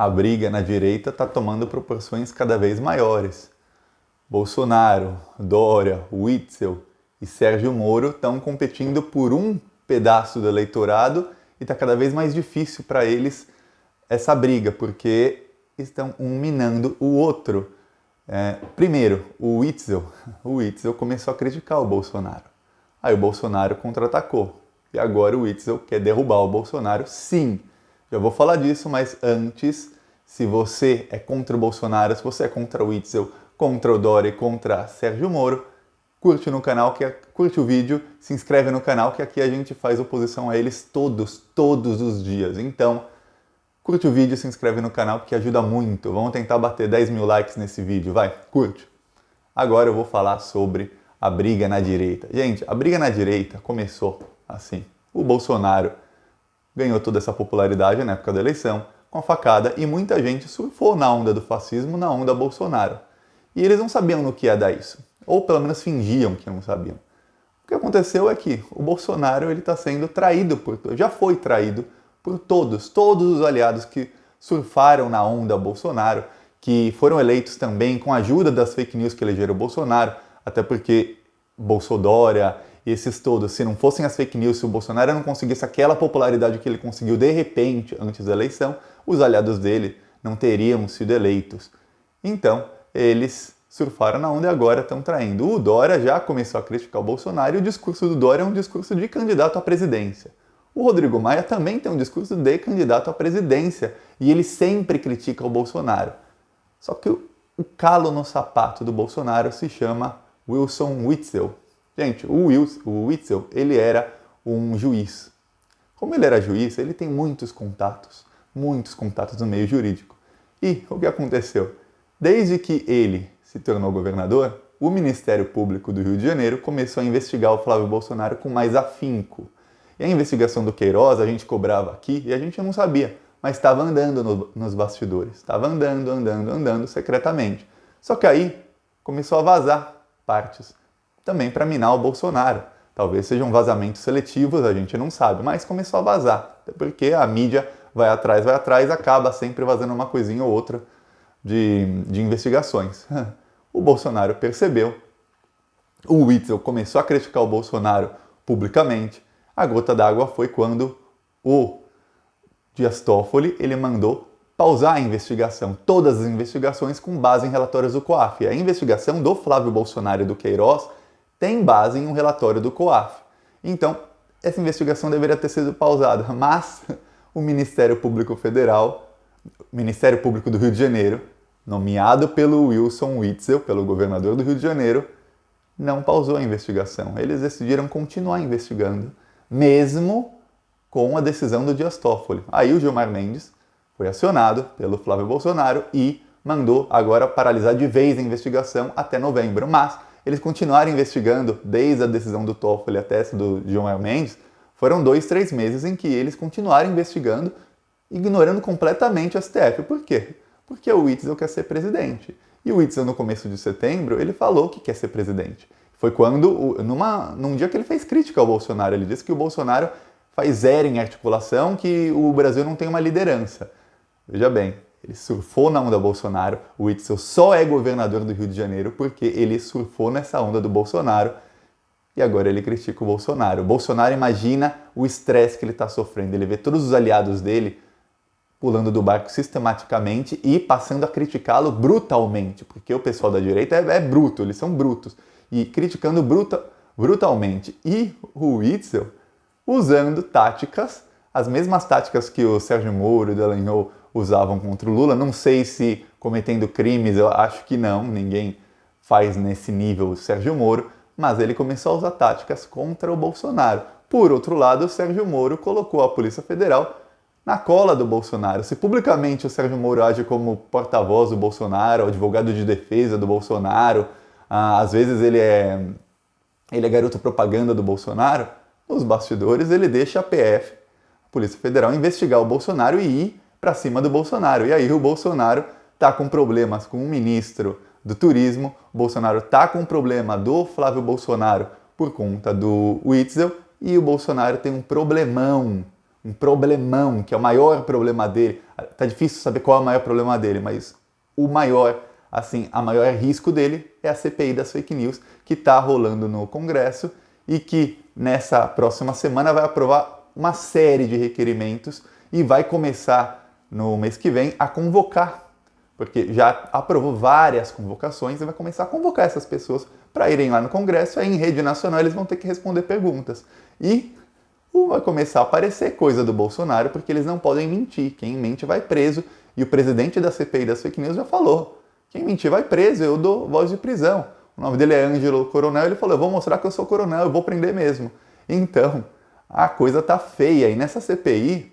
a briga na direita está tomando proporções cada vez maiores. Bolsonaro, Dória, Witzel e Sérgio Moro estão competindo por um pedaço do eleitorado e está cada vez mais difícil para eles essa briga, porque estão um minando o outro. Primeiro, o Witzel começou a criticar o Bolsonaro. Aí o Bolsonaro contra-atacou. E agora o Witzel quer derrubar o Bolsonaro, sim. Já vou falar disso, mas antes, se você é contra o Bolsonaro, se você é contra o Witzel, contra o Dória e contra Sérgio Moro, curte no canal, curte o vídeo, se inscreve no canal, que aqui a gente faz oposição a eles todos os dias. Então, curte o vídeo, se inscreve no canal, porque ajuda muito. Vamos tentar bater 10 mil likes nesse vídeo, vai, curte. Agora eu vou falar sobre a briga na direita. Gente, a briga na direita começou assim. O Bolsonaro ganhou toda essa popularidade na época da eleição, com a facada, e muita gente surfou na onda do fascismo, na onda Bolsonaro. E eles não sabiam no que ia dar isso. Ou pelo menos fingiam que não sabiam. O que aconteceu é que o Bolsonaro está sendo traído, já foi traído por todos os aliados que surfaram na onda Bolsonaro, que foram eleitos também com a ajuda das fake news que elegeram o Bolsonaro, até porque Bolsodória e esses todos, se não fossem as fake news, se o Bolsonaro não conseguisse aquela popularidade que ele conseguiu de repente antes da eleição, os aliados dele não teriam sido eleitos. Então, eles surfaram na onda e agora estão traindo. O Dória já começou a criticar o Bolsonaro e o discurso do Dória é um discurso de candidato à presidência. O Rodrigo Maia também tem um discurso de candidato à presidência e ele sempre critica o Bolsonaro. Só que o calo no sapato do Bolsonaro se chama Wilson Witzel. Gente, o Witzel, ele era um juiz. Como ele era juiz, ele tem muitos contatos no meio jurídico. E o que aconteceu? Desde que ele se tornou governador, o Ministério Público do Rio de Janeiro começou a investigar o Flávio Bolsonaro com mais afinco. E a investigação do Queiroz a gente cobrava aqui e a gente não sabia, mas estava andando nos bastidores. Estava andando secretamente. Só que aí começou a vazar partes, também para minar o Bolsonaro. Talvez sejam vazamentos seletivos, a gente não sabe, mas começou a vazar. Até porque a mídia vai atrás, acaba sempre vazando uma coisinha ou outra de investigações. O Bolsonaro percebeu, o Witzel começou a criticar o Bolsonaro publicamente. A gota d'água foi quando o Dias Toffoli ele mandou pausar a investigação, todas as investigações com base em relatórios do COAF. A investigação do Flávio Bolsonaro e do Queiroz tem base em um relatório do COAF. Então, essa investigação deveria ter sido pausada, mas o Ministério Público Federal, Ministério Público do Rio de Janeiro, nomeado pelo Wilson Witzel, pelo governador do Rio de Janeiro, não pausou a investigação. Eles decidiram continuar investigando, mesmo com a decisão do Dias Toffoli. Aí o Gilmar Mendes foi acionado pelo Flávio Bolsonaro e mandou agora paralisar de vez a investigação até novembro. Mas eles continuaram investigando desde a decisão do Toffoli até essa do Gilmar Mendes. Foram 2-3 meses em que eles continuaram investigando, ignorando completamente o STF. Por quê? Porque o Witzel quer ser presidente. E o Witzel, no começo de setembro, ele falou que quer ser presidente. Foi quando, num dia que ele fez crítica ao Bolsonaro, ele disse que o Bolsonaro faz zero em articulação, que o Brasil não tem uma liderança. Veja bem, ele surfou na onda Bolsonaro, o Witzel só é governador do Rio de Janeiro porque ele surfou nessa onda do Bolsonaro e agora ele critica o Bolsonaro. O Bolsonaro imagina o estresse que ele está sofrendo, ele vê todos os aliados dele pulando do barco sistematicamente e passando a criticá-lo brutalmente, porque o pessoal da direita é bruto, eles são brutos, e criticando brutalmente. E o Witzel usando táticas, as mesmas táticas que o Sérgio Moro e o Dallagnol usavam contra o Lula, não sei se cometendo crimes, eu acho que não, ninguém faz nesse nível o Sérgio Moro, mas ele começou a usar táticas contra o Bolsonaro. Por outro lado, o Sérgio Moro colocou a Polícia Federal na cola do Bolsonaro. Se publicamente o Sérgio Moro age como porta-voz do Bolsonaro, advogado de defesa do Bolsonaro, às vezes ele é garoto propaganda do Bolsonaro, nos bastidores ele deixa a PF, a Polícia Federal, investigar o Bolsonaro e ir para cima do Bolsonaro. E aí o Bolsonaro está com problemas com o ministro do Turismo, o Bolsonaro está com problema do Flávio Bolsonaro por conta do Witzel, e o Bolsonaro tem um problemão um problemão, que é o maior problema dele. Tá difícil saber qual é o maior problema dele, mas o maior, assim, a maior risco dele é a CPI das fake news, que está rolando no Congresso e que nessa próxima semana vai aprovar uma série de requerimentos e vai começar no mês que vem a convocar, porque já aprovou várias convocações e vai começar a convocar essas pessoas para irem lá no Congresso, aí em rede nacional eles vão ter que responder perguntas. E vai começar a aparecer coisa do Bolsonaro, porque eles não podem mentir. Quem mente vai preso. E o presidente da CPI das fake news já falou: quem mentir vai preso, eu dou voz de prisão. O nome dele é Ângelo Coronel, ele falou: eu vou mostrar que eu sou coronel, eu vou prender mesmo. Então, a coisa tá feia. E nessa CPI,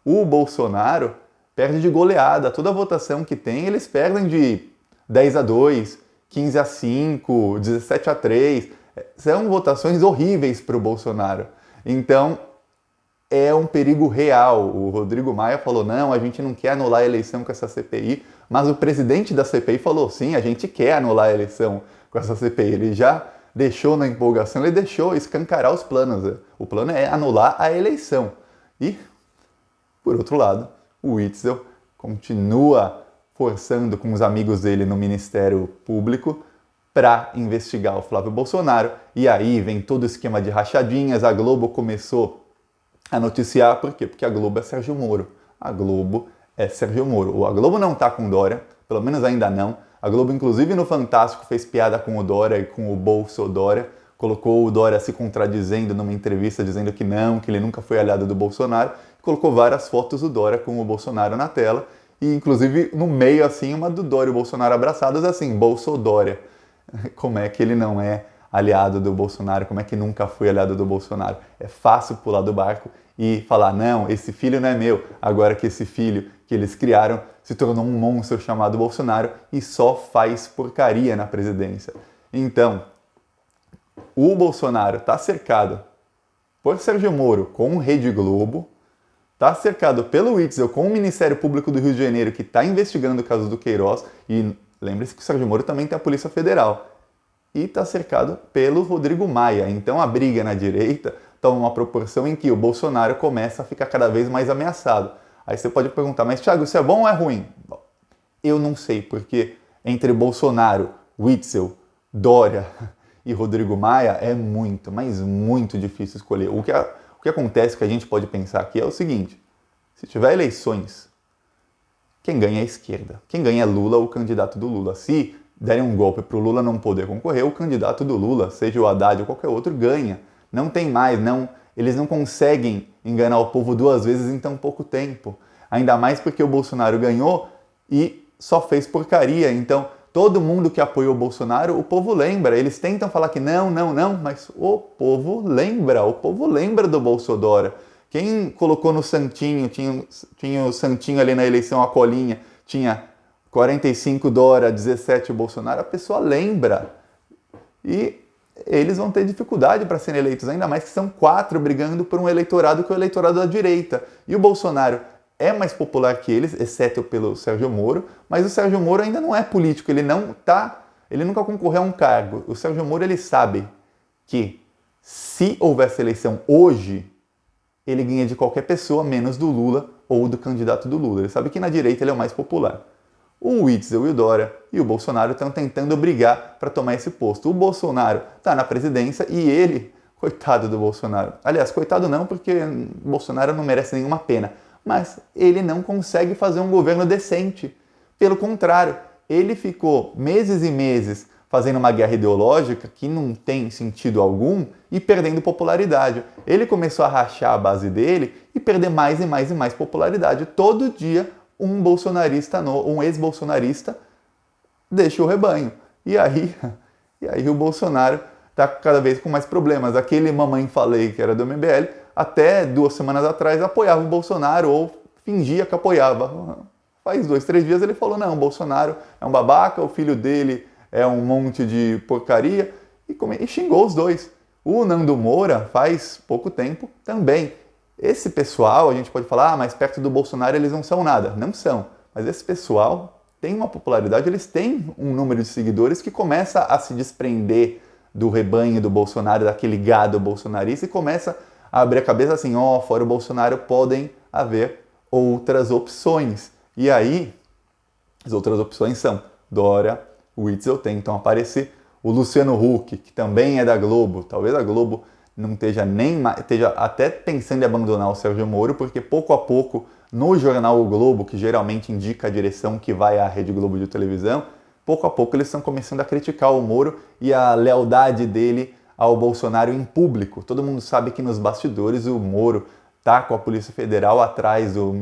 o Bolsonaro perde de goleada. Toda a votação que tem, eles perdem de 10-2, 15-5, 17-3. São votações horríveis para o Bolsonaro. Então, é um perigo real. O Rodrigo Maia falou: não, a gente não quer anular a eleição com essa CPI, mas o presidente da CPI falou: sim, a gente quer anular a eleição com essa CPI. Ele já deixou na empolgação, ele deixou escancarar os planos. O plano é anular a eleição. E, por outro lado, o Witzel continua forçando com os amigos dele no Ministério Público para investigar o Flávio Bolsonaro. E aí vem todo o esquema de rachadinhas. A Globo começou a noticiar. Por quê? Porque a Globo é Sérgio Moro. A Globo é Sérgio Moro. A Globo não tá com o Dória, pelo menos ainda não. A Globo, inclusive, no Fantástico, fez piada com o Dória e com o Bolso Dória. Colocou o Dória se contradizendo numa entrevista, dizendo que não, que ele nunca foi aliado do Bolsonaro. Colocou várias fotos do Dória com o Bolsonaro na tela. E, inclusive, no meio, assim, uma do Dória e o Bolsonaro abraçados, assim, Bolso Dória. Como é que ele não é aliado do Bolsonaro? Como é que nunca foi aliado do Bolsonaro? É fácil pular do barco e falar: não, esse filho não é meu. Agora que esse filho que eles criaram se tornou um monstro chamado Bolsonaro e só faz porcaria na presidência. Então, o Bolsonaro está cercado por Sérgio Moro com Rede Globo, está cercado pelo Witzel com o Ministério Público do Rio de Janeiro, que está investigando o caso do Queiroz, e lembre-se que o Sérgio Moro também tem a Polícia Federal. E está cercado pelo Rodrigo Maia. Então a briga na direita toma uma proporção em que o Bolsonaro começa a ficar cada vez mais ameaçado. Aí você pode perguntar: mas Thiago, isso é bom ou é ruim? Bom, eu não sei, porque entre Bolsonaro, Witzel, Dória e Rodrigo Maia é muito, mas muito difícil escolher. O que acontece, que a gente pode pensar aqui, é o seguinte: se tiver eleições, quem ganha é a esquerda. Quem ganha é Lula, o candidato do Lula. Se derem um golpe para o Lula não poder concorrer, o candidato do Lula, seja o Haddad ou qualquer outro, ganha. Não tem mais, eles não conseguem enganar o povo duas vezes em tão pouco tempo. Ainda mais porque o Bolsonaro ganhou e só fez porcaria. Então, todo mundo que apoiou o Bolsonaro, o povo lembra. Eles tentam falar que não, mas o povo lembra do Bolsodora. Quem colocou no Santinho, tinha o Santinho ali na eleição, a colinha, tinha 45 Dória, 17 Bolsonaro, a pessoa lembra. E eles vão ter dificuldade para serem eleitos, ainda mais que são 4 brigando por um eleitorado que é o eleitorado da direita. E o Bolsonaro é mais popular que eles, exceto pelo Sérgio Moro, mas o Sérgio Moro ainda não é político, ele nunca concorreu a um cargo. O Sérgio Moro, ele sabe que se houvesse eleição hoje, ele ganha de qualquer pessoa, menos do Lula ou do candidato do Lula. Ele sabe que na direita ele é o mais popular. O Witzel e o Dória e o Bolsonaro estão tentando brigar para tomar esse posto. O Bolsonaro está na presidência e ele, coitado do Bolsonaro. Aliás, coitado não, porque o Bolsonaro não merece nenhuma pena. Mas ele não consegue fazer um governo decente. Pelo contrário, ele ficou meses e meses fazendo uma guerra ideológica que não tem sentido algum e perdendo popularidade. Ele começou a rachar a base dele e perder mais e mais e mais popularidade. Todo dia um ex-bolsonarista deixa o rebanho. E aí o Bolsonaro está cada vez com mais problemas. Aquele mamãe falei que era do MBL, até 2 semanas atrás apoiava o Bolsonaro ou fingia que apoiava. Faz 2, 3 dias ele falou: não, o Bolsonaro é um babaca, o filho dele é um monte de porcaria, e xingou os dois. O Nando Moura, faz pouco tempo, também. Esse pessoal, a gente pode falar: mas perto do Bolsonaro eles não são nada. Não são. Mas esse pessoal tem uma popularidade, eles têm um número de seguidores que começa a se desprender do rebanho do Bolsonaro, daquele gado bolsonarista, e começa abrir a cabeça assim, fora o Bolsonaro podem haver outras opções. E aí, as outras opções são Dória, Witzel tentam aparecer, o Luciano Huck, que também é da Globo, talvez a Globo não esteja esteja até pensando em abandonar o Sérgio Moro, porque pouco a pouco, no jornal O Globo, que geralmente indica a direção que vai à Rede Globo de televisão, pouco a pouco eles estão começando a criticar o Moro e a lealdade dele ao Bolsonaro em público. Todo mundo sabe que nos bastidores o Moro está com a Polícia Federal atrás do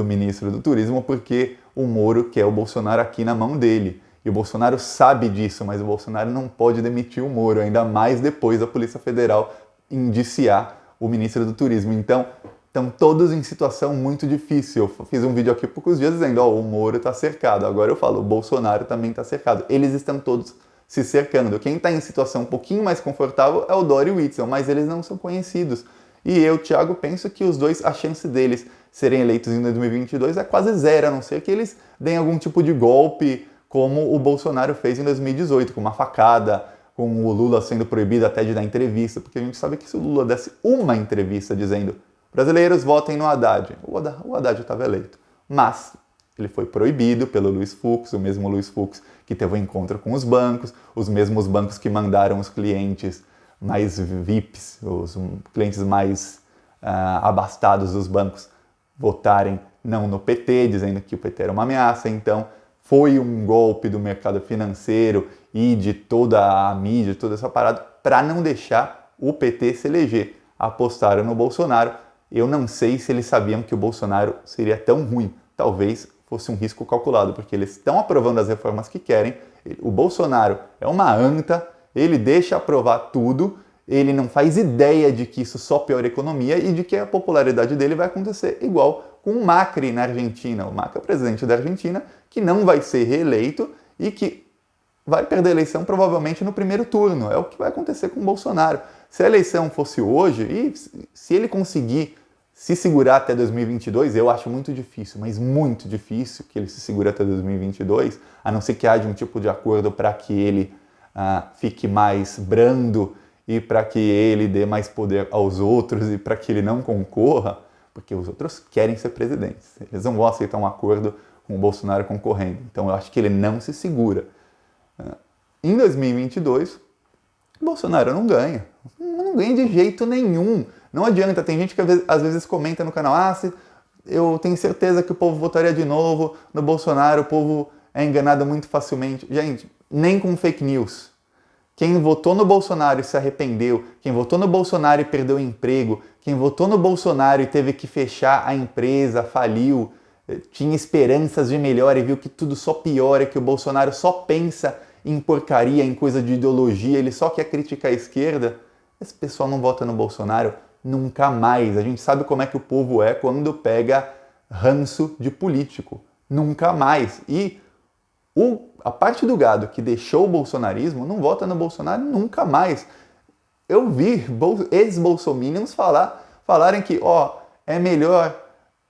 ministro do Turismo, porque o Moro quer o Bolsonaro aqui na mão dele. E o Bolsonaro sabe disso, mas o Bolsonaro não pode demitir o Moro, ainda mais depois da Polícia Federal indiciar o ministro do Turismo. Então, estão todos em situação muito difícil. Eu fiz um vídeo aqui há poucos dias dizendo, o Moro está cercado. Agora eu falo, o Bolsonaro também está cercado. Eles estão todos se cercando. Quem está em situação um pouquinho mais confortável é o Dória e o Witzel, mas eles não são conhecidos. E eu, Thiago, penso que os dois, a chance deles serem eleitos em 2022 é quase zero, a não ser que eles deem algum tipo de golpe, como o Bolsonaro fez em 2018, com uma facada, com o Lula sendo proibido até de dar entrevista, porque a gente sabe que se o Lula desse uma entrevista dizendo brasileiros votem no Haddad, o Haddad estava eleito. Mas ele foi proibido pelo Luiz Fux, o mesmo Luiz Fux que teve um encontro com os mesmos bancos que mandaram os clientes mais VIPs, os clientes mais abastados dos bancos, votarem não no PT, dizendo que o PT era uma ameaça. Então, foi um golpe do mercado financeiro e de toda a mídia, toda essa parada, para não deixar o PT se eleger. Apostaram no Bolsonaro. Eu não sei se eles sabiam que o Bolsonaro seria tão ruim. Talvez fosse um risco calculado, porque eles estão aprovando as reformas que querem. O Bolsonaro é uma anta, ele deixa aprovar tudo, ele não faz ideia de que isso só piora a economia e de que a popularidade dele vai acontecer igual com o Macri na Argentina. O Macri é o presidente da Argentina, que não vai ser reeleito e que vai perder a eleição provavelmente no primeiro turno. É o que vai acontecer com o Bolsonaro. Se a eleição fosse hoje, e se ele conseguir se segurar até 2022, eu acho muito difícil, mas muito difícil que ele se segure até 2022, a não ser que haja um tipo de acordo para que ele fique mais brando e para que ele dê mais poder aos outros e para que ele não concorra, porque os outros querem ser presidentes. Eles não vão aceitar um acordo com o Bolsonaro concorrendo. Então eu acho que ele não se segura. Em 2022, o Bolsonaro não ganha. Não ganha de jeito nenhum. Não adianta. Tem gente que às vezes comenta no canal, eu tenho certeza que o povo votaria de novo no Bolsonaro, o povo é enganado muito facilmente. Gente, nem com fake news. Quem votou no Bolsonaro e se arrependeu, quem votou no Bolsonaro e perdeu o emprego, quem votou no Bolsonaro e teve que fechar a empresa, faliu, tinha esperanças de melhora e viu que tudo só piora, que o Bolsonaro só pensa em porcaria, em coisa de ideologia, ele só quer criticar a esquerda, esse pessoal não vota no Bolsonaro nunca mais. A gente sabe como é que o povo é quando pega ranço de político. Nunca mais. E a parte do gado que deixou o bolsonarismo não vota no Bolsonaro nunca mais. Eu vi ex-bolsominions falarem que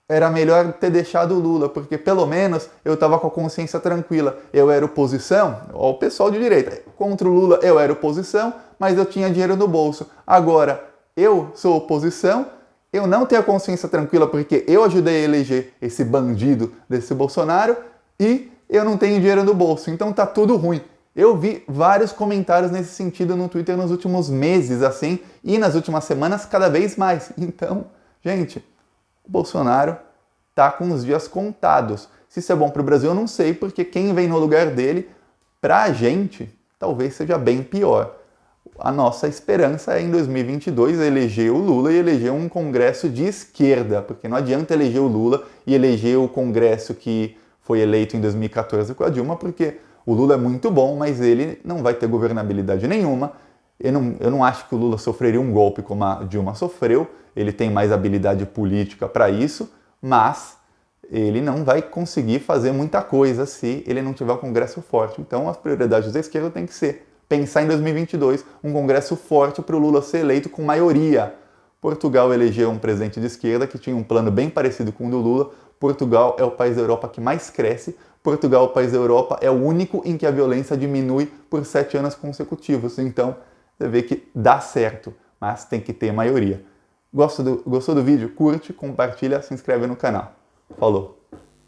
era melhor ter deixado o Lula, porque pelo menos eu estava com a consciência tranquila. Eu era oposição, o pessoal de direita, contra o Lula eu era oposição, mas eu tinha dinheiro no bolso. Agora, eu sou oposição, eu não tenho a consciência tranquila porque eu ajudei a eleger esse bandido desse Bolsonaro e eu não tenho dinheiro no bolso, então tá tudo ruim. Eu vi vários comentários nesse sentido no Twitter nos últimos meses, assim, e nas últimas semanas cada vez mais. Então, gente, o Bolsonaro tá com os dias contados. Se isso é bom para o Brasil, eu não sei, porque quem vem no lugar dele, pra gente, talvez seja bem pior. A nossa esperança é em 2022 eleger o Lula e eleger um Congresso de esquerda, porque não adianta eleger o Lula e eleger o Congresso que foi eleito em 2014 com a Dilma, porque o Lula é muito bom, mas ele não vai ter governabilidade nenhuma. Eu não acho que o Lula sofreria um golpe como a Dilma sofreu, ele tem mais habilidade política para isso, mas ele não vai conseguir fazer muita coisa se ele não tiver um Congresso forte. Então as prioridades da esquerda têm que ser pensar em 2022 um Congresso forte para o Lula ser eleito com maioria. Portugal elegeu um presidente de esquerda que tinha um plano bem parecido com o do Lula. Portugal é o país da Europa que mais cresce. Portugal, o país da Europa, é o único em que a violência diminui por 7 anos consecutivos. Então, você vê que dá certo, mas tem que ter maioria. Gostou do vídeo? Curte, compartilha, se inscreve no canal. Falou!